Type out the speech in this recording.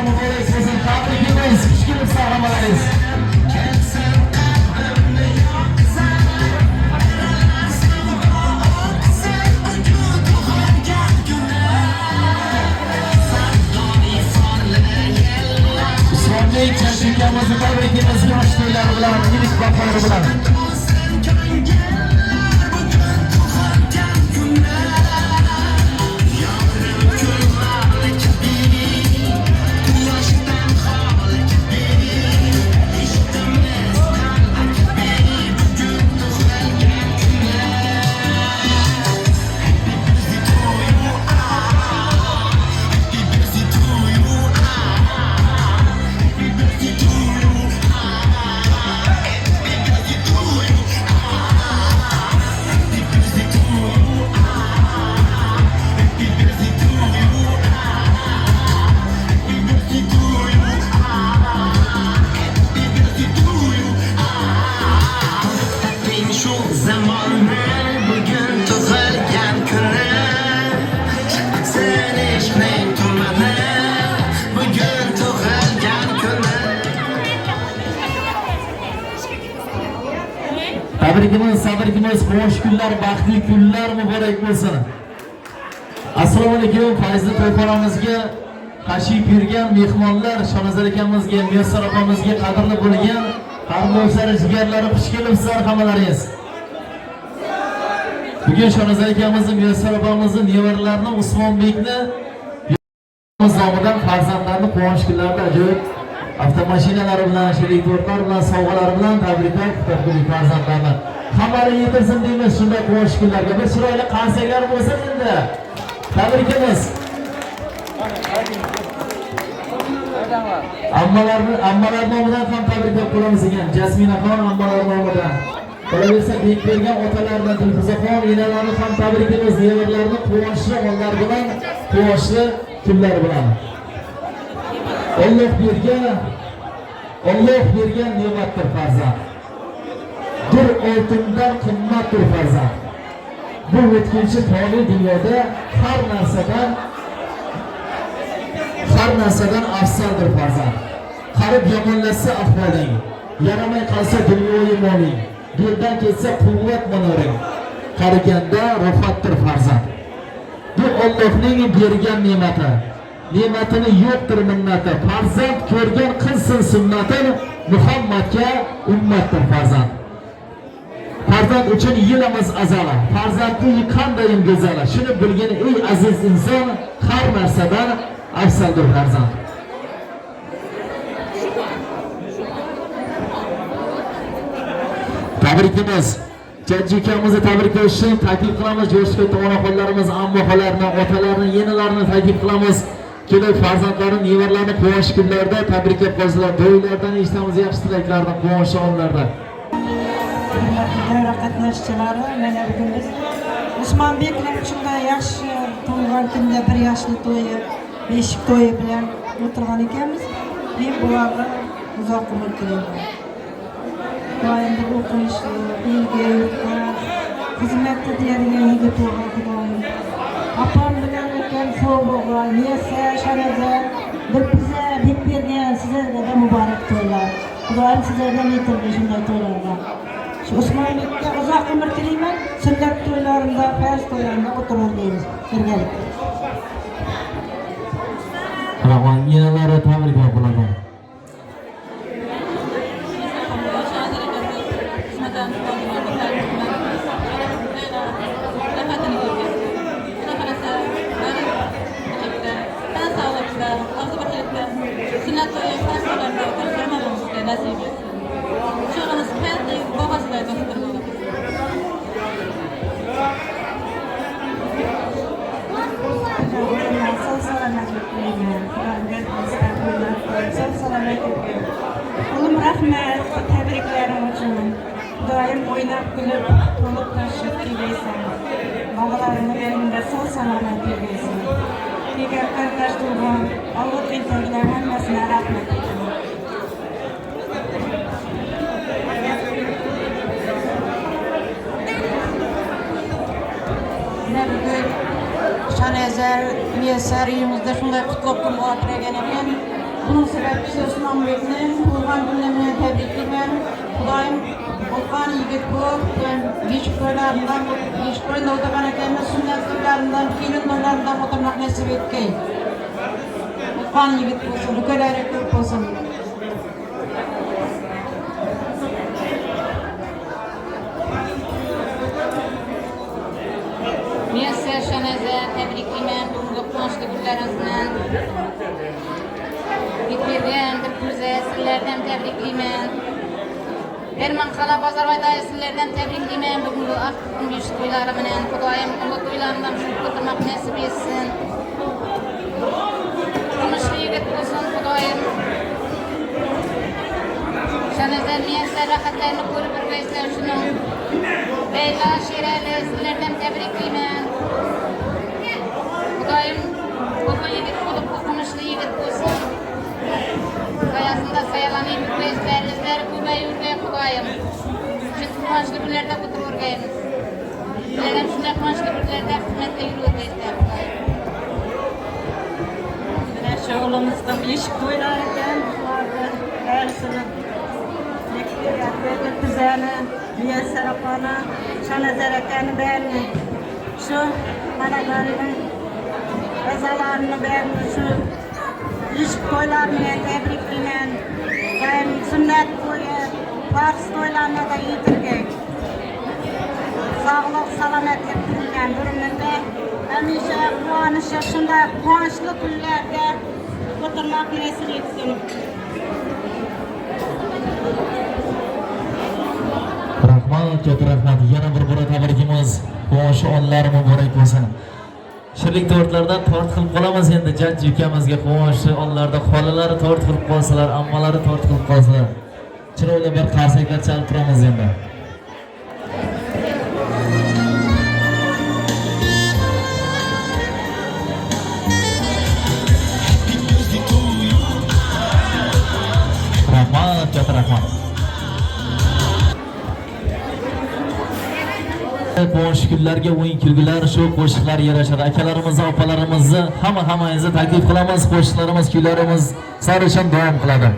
mübarek olsun. Tabrikimiz, kuşkunuz sağlamalarız. Usmonbek Chashikamizni tabrikimiz yosh to'ylari bilan, ilk vafori bilan. Tabrikimiz, xo'sh kunlar, baxtli kunlar muborak bo'lsin. Assalomu alaykum, Fayzli to'yxonamizga tashrif buyurgan mehmonlar, Shonazar akamizga, Muyassar opamizga qadrli bo'lgan qarindoshlar, jigarlari, xush kelibsizlar hammalaringiz. Bugun Shonazar akamizni, Muyassar opamizni, nevaralarini, Usmonbekni nomidan farzandlarini quvonch kunlarida ajoyib avtomashinalari bilan, shelikdorlar bilan, sovg'alar bilan tabriklar qilib farzandlarni. Xabari yetirsin deymiz shunday quvonch kunlarga. Bir chiroyli qarsalar bo'lsin endi. Tabrikimiz. Ammalar nomidan ham tabriklab qo'yamiz ekan. Jasminaxon ammalar nomidan. Qolaversa Bekbergan otalardan Dilfuzaxon enalarni ham tabriklaymiz. Nevarlarni quvonchli onlar bilan, quvonchli kunlar bilan. Alloh bergan ne'matdir farzand. Bir oltindan qimmatdir farzand. Bu o'tkinchi fani dunyoda har narsadan afzaldir farzand. Qarib yomonlashsa ahvoling, yaramay qolsa dunyoyi moling, beldan ketsa quvvat manoring. Qariganda rohatdir farzand. Bu Allohning bergan ne'mati. Ne'matini yo'qdir minnati. Farzand ko'rgan qilsin sunnatin, Muhammadga ummatdir farzand. Farzand uchun yilimiz azala. Farzandning qandayin go'zala. Shuni bilgan ey aziz inson, har narsadan afzaldir farzand. Tabrikimiz. Jajji ukamizni tabriklash uchun taklif qilamiz. Jo'shqin to'g'anoqlarimiz, ammoxolarni, otalarni, yenalarni taklif qilamiz. Kelib farzandlarni, nevarlarni quvonch kunlarda tabriklab qo'ysalar, to'ylardan eshitamiz yaxshi tilaklarni, quvonch onlarda. Davra qatnashchilari, mana bugun biz Usmonbekning shunday yaxshi tug'ilgan kunda bir yoshli to'yi, beshik to'yi bilan o'tirgan ekanmiz. Men bularga uzoq umr tilayman. Doimda o'qishni, elga yurtga xizmat qiladigan yigit bo'lgan Xudoyim. Opam bilan o'tgan sovg'alar, Muyassar, Shonazar, Dilfuza, Bekbergan sizlarga muborak to'ylar. Xudoyim sizlardan yetirdi shunday to'ylarga. Usmonbekka uzoq umr tilayman. Sunnat to'ylarida, farz to'ylarida o'tiramiz birgalikda. Rahman yenalari tabriklab qo'yadi. Oğlum rahmet, tebriklerim için. Doim oynab kulib, to'liq tashrif kelaysan. Bog'larini elimda sog' salomat bergaysan. Egar qandash tug'gan, Alloh tentaklar hammasini rahmat aytaman. Shonazar, Muyassar uyimizda shunday qutlab kun o'tirgan ekan. Bunun sebepçisi Osman Bek'nin Kurban Günleri'ne tebrikliyorum. Kudayım Osman Yigit bu. Geçik boylarından, geçik boyunda oturgan ekenini sünnet köylarından, filin dolarından oturmak nasip etkeyi. Osman Yigit olsun, ülkeleri köp olsun. Men Serşaneze tebriklimen bugünkü quvonchli kunlaringizdan. Bitbergen bir güzel sizlerden tebriklimen. Derman Qala Bozorboy sizlerden tebriklimen bugünkü Aqto'nun besh to'ylari bilan. Xudoyim ulu to'ylarimdan shu o'tirmoq nasib etsin. Turmushli yigit bo'lsin Xudoyim. Shanaza men sarohatlarni ko'rib o'rgaysizlar shuni. Leyla Şirali sizlerden tebriklimen. Xudoyim ulu yigit bo'lib, o'qimishli yigit bo'lsin. Sayasında sayalanayım, müqayyizler, izleri ko'payib yurgay Xudoyim. Shu quvonchli kunlarda o'tirib o'rgaymiz. Sizlardan shunday quvonchli kunlarda xizmatda yurib o'rgaysizlar Xudoyim. Mana shu o'g'limizning beshik to'ylari ekan, bularni barisini Tizani, Muyassar opani, Shonazar akani barini, shu manalarni, a'zolarini barini shu ish to'ylarini tabriklayman. Ham sunnat to'yi, farz to'ylarni da yetirgay. Sog'lik, salomatlik tilayman. Durumda hamisha quvonishli, shunday quvonchli kunlarda o'tirmoq nasib etsin. Rahmat, katta rahmat. Yana bir bora tabrikimiz. Quvonchi onlari muborak bo'lsin. Shirinlik tortlardan tort qilib qolamiz endi jajji ukamizga quvonchi onlarda xolalari tort qilib qolsalar, ammalari tort qilib qolsalar. Chiroyli bir qarsaklar chalib turamiz endi. Rahmat, katta rahmat. Quvonch kunlarga o'yin kulgilar, shu qo'shiqlar yarashadi. Akalarimizni, opalarimizni hammangizni taklif qilamiz. Qo'shiqlarimiz, kuylarimiz sari davom qiladi.